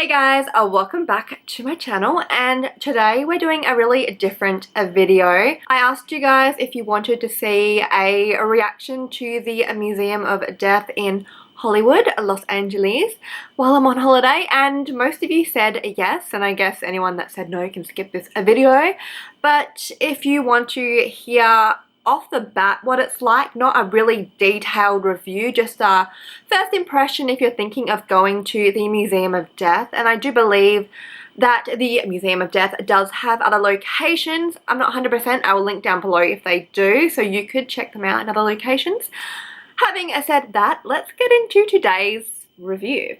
Hey guys, welcome back to my channel, and today we're doing a really different video. I asked you guys if you wanted to see a reaction to the Museum of Death in Hollywood, Los Angeles, while I'm on holiday, and most of you said yes, and I guess anyone that said no can skip this video. But if you want to hear off the bat what it's like, not a really detailed review, just a first impression if you're thinking of going to the Museum of Death. And I do believe that the Museum of Death does have other locations. I'm not 100%, I will link down below if they do, so you could check them out in other locations. Having said that, let's get into today's review.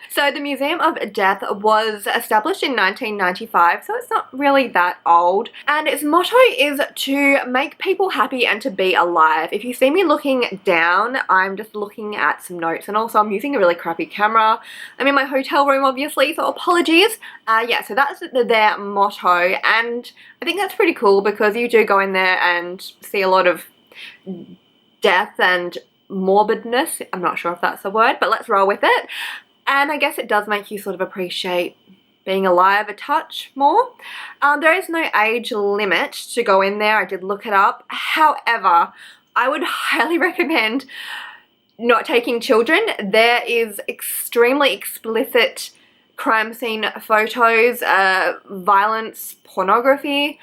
So the Museum of Death was established in 1995, so it's not really that old, and its motto is to make people happy and to be alive. If you see me looking down, I'm just looking at some notes, and also I'm using a really crappy camera. I'm in my hotel room obviously, so apologies. Yeah, so that's their motto, and I think that's pretty cool because you do go in there and see a lot of death and morbidness. I'm not sure if that's a word, but let's roll with it. And I guess it does make you sort of appreciate being alive a touch more. There is no age limit to go in there. I did look it up. However, I would highly recommend not taking children. There is extremely explicit crime scene photos, violence, pornography,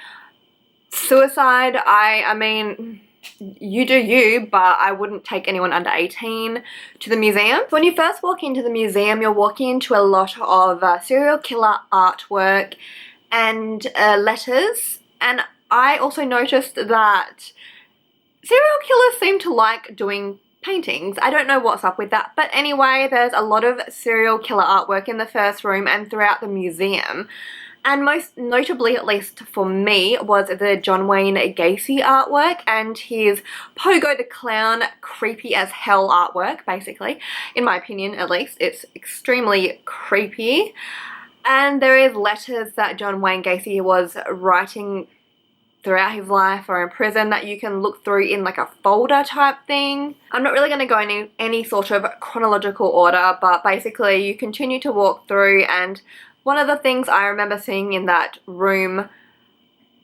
suicide. I mean, you do you, but I wouldn't take anyone under 18 to the museum. When you first walk into the museum, you're walking into a lot of serial killer artwork and letters, and I also noticed that serial killers seem to like doing paintings. I don't know what's up with that, but anyway, there's a lot of serial killer artwork in the first room and throughout the museum. And most notably, at least for me, was the John Wayne Gacy artwork and his Pogo the Clown creepy as hell artwork, basically. In my opinion, at least. It's extremely creepy. And there is letters that John Wayne Gacy was writing throughout his life or in prison that you can look through in like a folder type thing. I'm not really going to go in any sort of chronological order, but basically you continue to walk through, and one of the things I remember seeing in that room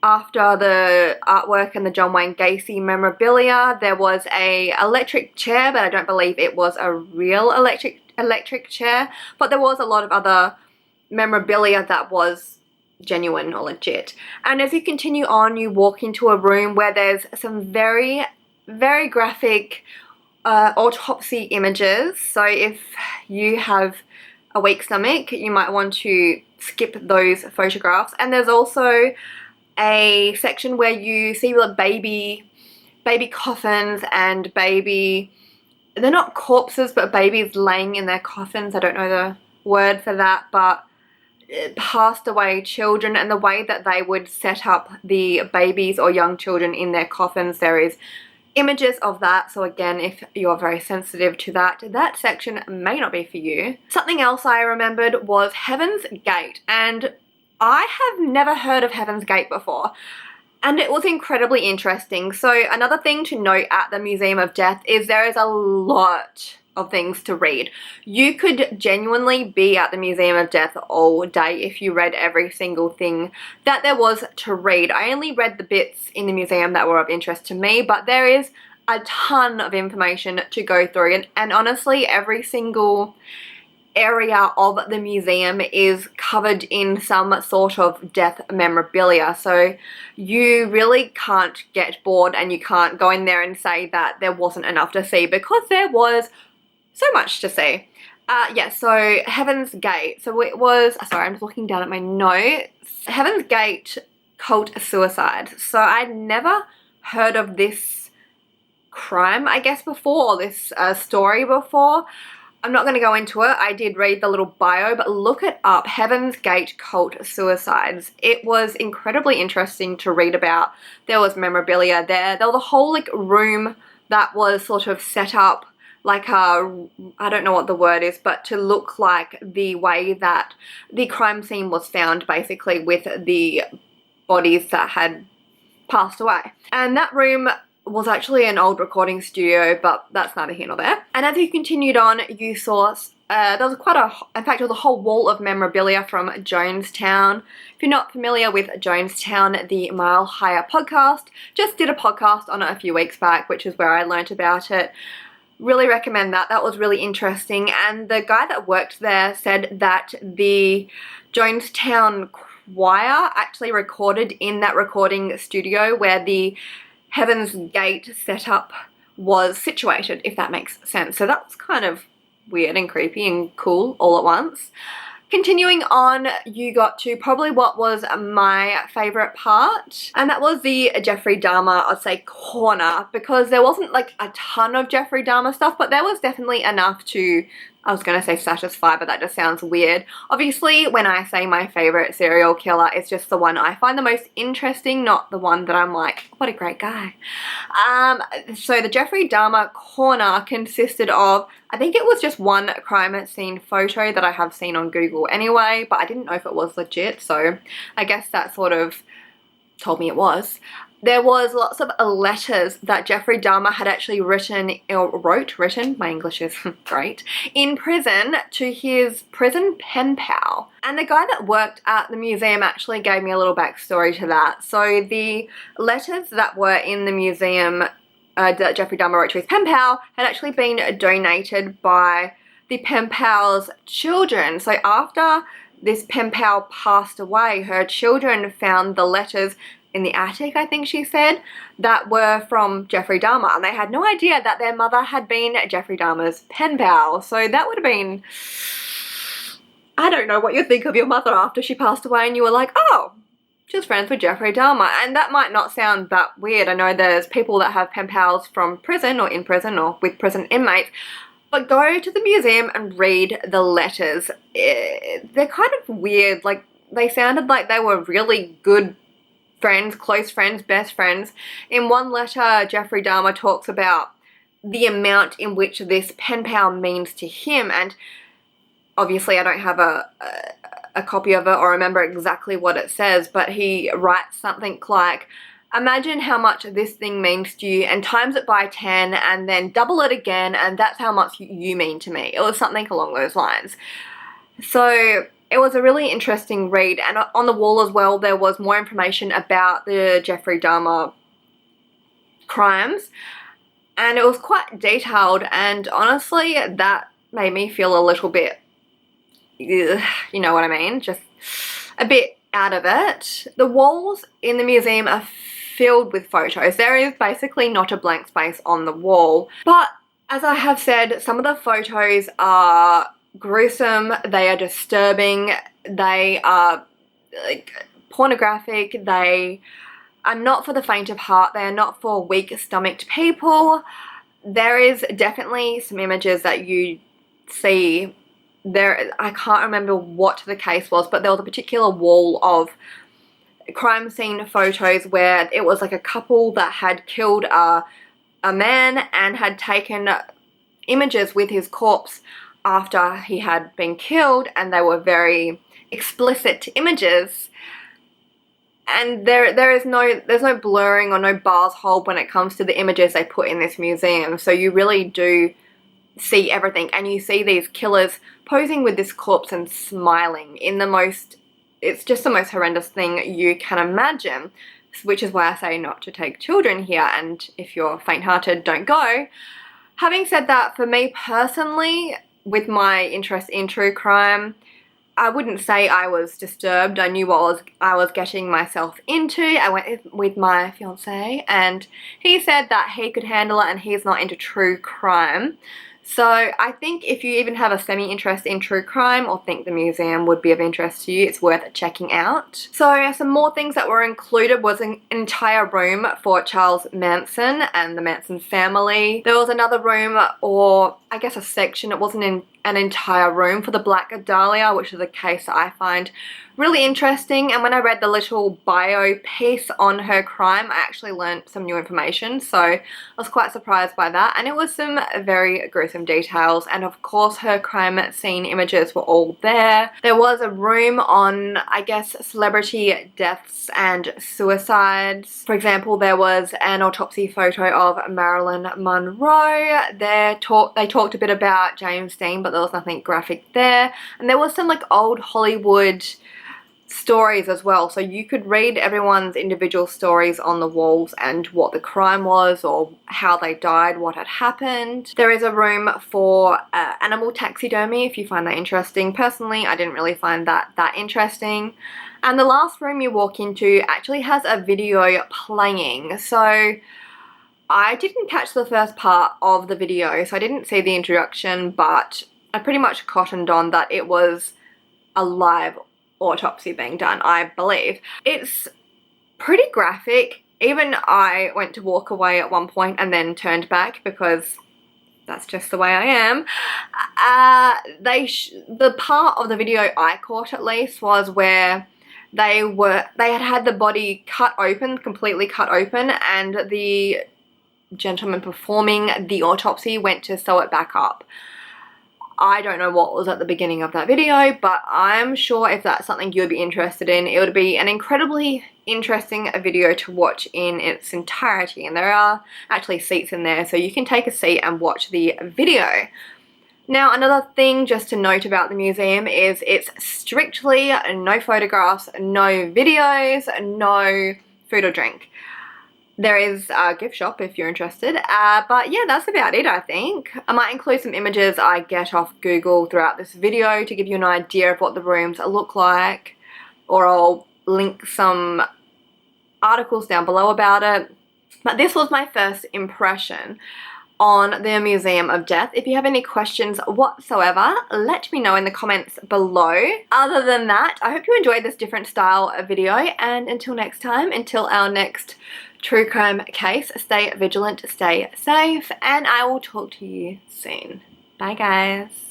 after the artwork and the John Wayne Gacy memorabilia, there was a electric chair, but I don't believe it was a real electric chair. But there was a lot of other memorabilia that was genuine or legit. And as you continue on, you walk into a room where there's some very, very graphic autopsy images. So if you have a weak stomach, you might want to skip those photographs. And there's also a section where you see the baby coffins and they're not corpses, but babies laying in their coffins. I don't know the word for that, but passed away children, and the way that they would set up the babies or young children in their coffins, there is images of that. So again, if you're very sensitive to that section may not be for you. Something else I remembered was Heaven's Gate, and I have never heard of Heaven's Gate before, and it was incredibly interesting. So another thing to note at the Museum of Death is there is a lot of things to read. You could genuinely be at the Museum of Death all day if you read every single thing that there was to read. I only read the bits in the museum that were of interest to me, but there is a ton of information to go through, and honestly every single area of the museum is covered in some sort of death memorabilia, so you really can't get bored and you can't go in there and say that there wasn't enough to see, because there was so much to see. Yeah, so Heaven's Gate. So it was, sorry, I'm just looking down at my notes. Heaven's Gate cult suicide. So I'd never heard of this crime, I guess, before, or this story before. I'm not going to go into it. I did read the little bio, but look it up. Heaven's Gate cult suicides. It was incredibly interesting to read about. There was memorabilia there. There was a whole like room that was sort of set up like a, I don't know what the word is, but to look like the way that the crime scene was found, basically, with the bodies that had passed away. And that room was actually an old recording studio, but that's neither here nor there. And as you continued on, you saw there was in fact, there was a whole wall of memorabilia from Jonestown. If you're not familiar with Jonestown, the Mile Higher podcast just did a podcast on it a few weeks back, which is where I learnt about it. Really recommend that. That was really interesting. And the guy that worked there said that the Jonestown choir actually recorded in that recording studio where the Heaven's Gate setup was situated, if that makes sense. So that was kind of weird and creepy and cool all at once. Continuing on, you got to probably what was my favourite part, and that was the Jeffrey Dahmer, I'd say, corner, because there wasn't like a ton of Jeffrey Dahmer stuff, but there was definitely enough to, I was going to say satisfy, but that just sounds weird. Obviously, when I say my favourite serial killer, it's just the one I find the most interesting, not the one that I'm like, what a great guy. So the Jeffrey Dahmer corner consisted of, I think it was just one crime scene photo that I have seen on Google anyway, but I didn't know if it was legit, so I guess that sort of told me it was. There was lots of letters that Jeffrey Dahmer had actually written, my English is great, in prison to his prison pen pal. And the guy that worked at the museum actually gave me a little backstory to that. So the letters that were in the museum that Jeffrey Dahmer wrote to his pen pal had actually been donated by the pen pal's children. So after this pen pal passed away, her children found the letters in the attic, I think she said, that were from Jeffrey Dahmer, and they had no idea that their mother had been Jeffrey Dahmer's pen pal. So that would have been, I don't know what you think of your mother after she passed away and you were like, oh, she's friends with Jeffrey Dahmer. And that might not sound that weird. I know there's people that have pen pals from prison or in prison or with prison inmates, but go to the museum and read the letters. They're kind of weird. Like, they sounded like they were really good friends, close friends, best friends. In one letter, Jeffrey Dahmer talks about the amount in which this pen pal means to him, and obviously I don't have a copy of it or remember exactly what it says, but he writes something like, imagine how much this thing means to you and times it by 10 and then double it again, and that's how much you mean to me. It was something along those lines. So it was a really interesting read, and on the wall as well there was more information about the Jeffrey Dahmer crimes, and it was quite detailed, and honestly that made me feel a little bit, you know what I mean, just a bit out of it. The walls in the museum are filled with photos. There is basically not a blank space on the wall, but as I have said, some of the photos are gruesome, they are disturbing, they are like pornographic, they are not for the faint of heart, they are not for weak-stomached people. There is definitely some images that you see there. I can't remember what the case was, but there was a particular wall of crime scene photos where it was like a couple that had killed a man and had taken images with his corpse after he had been killed, and they were very explicit images, and there's no blurring or no bars hold when it comes to the images they put in this museum. So you really do see everything, and you see these killers posing with this corpse and smiling in the most, it's just the most horrendous thing you can imagine, which is why I say not to take children here, and if you're faint-hearted, don't go. Having said that, for me personally, with my interest in true crime, I wouldn't say I was disturbed. I knew what I was getting myself into. I went with my fiance, and he said that he could handle it and he's not into true crime. So I think if you even have a semi-interest in true crime or think the museum would be of interest to you, it's worth checking out. So some more things that were included was an entire room for Charles Manson and the Manson family. There was another room, or I guess a section, it wasn't an entire room, for the Black Dahlia, which is a case that I find really interesting. And when I read the little bio piece on her crime, I actually learned some new information, so I was quite surprised by that, and it was some very gruesome details. And of course her crime scene images were all there. There was a room on, I guess, celebrity deaths and suicides. For example, there was an autopsy photo of Marilyn Monroe. They talked a bit about James Dean, but there was nothing graphic there. And there was some like old Hollywood stories as well, so you could read everyone's individual stories on the walls and what the crime was or how they died, what had happened. There is a room for animal taxidermy if you find that interesting. Personally, I didn't really find that interesting. And the last room you walk into actually has a video playing, so I didn't catch the first part of the video, so I didn't see the introduction, but I pretty much cottoned on that it was a live autopsy being done, I believe. It's pretty graphic. Even I went to walk away at one point and then turned back because that's just the way I am. The part of the video I caught at least was where they had the body cut open, completely cut open, and the gentleman performing the autopsy went to sew it back up. I don't know what was at the beginning of that video, but I'm sure if that's something you'd be interested in, it would be an incredibly interesting video to watch in its entirety. And there are actually seats in there, so you can take a seat and watch the video. Now, another thing just to note about the museum is it's strictly no photographs, no videos, no food or drink. There is a gift shop if you're interested, but yeah, that's about it, I think. I might include some images I get off Google throughout this video to give you an idea of what the rooms look like, or I'll link some articles down below about it. But this was my first impression on the Museum of Death. If you have any questions whatsoever, let me know in the comments below. Other than that, I hope you enjoyed this different style of video, and until next time, until our next true crime case, stay vigilant, stay safe, and I will talk to you soon. Bye guys.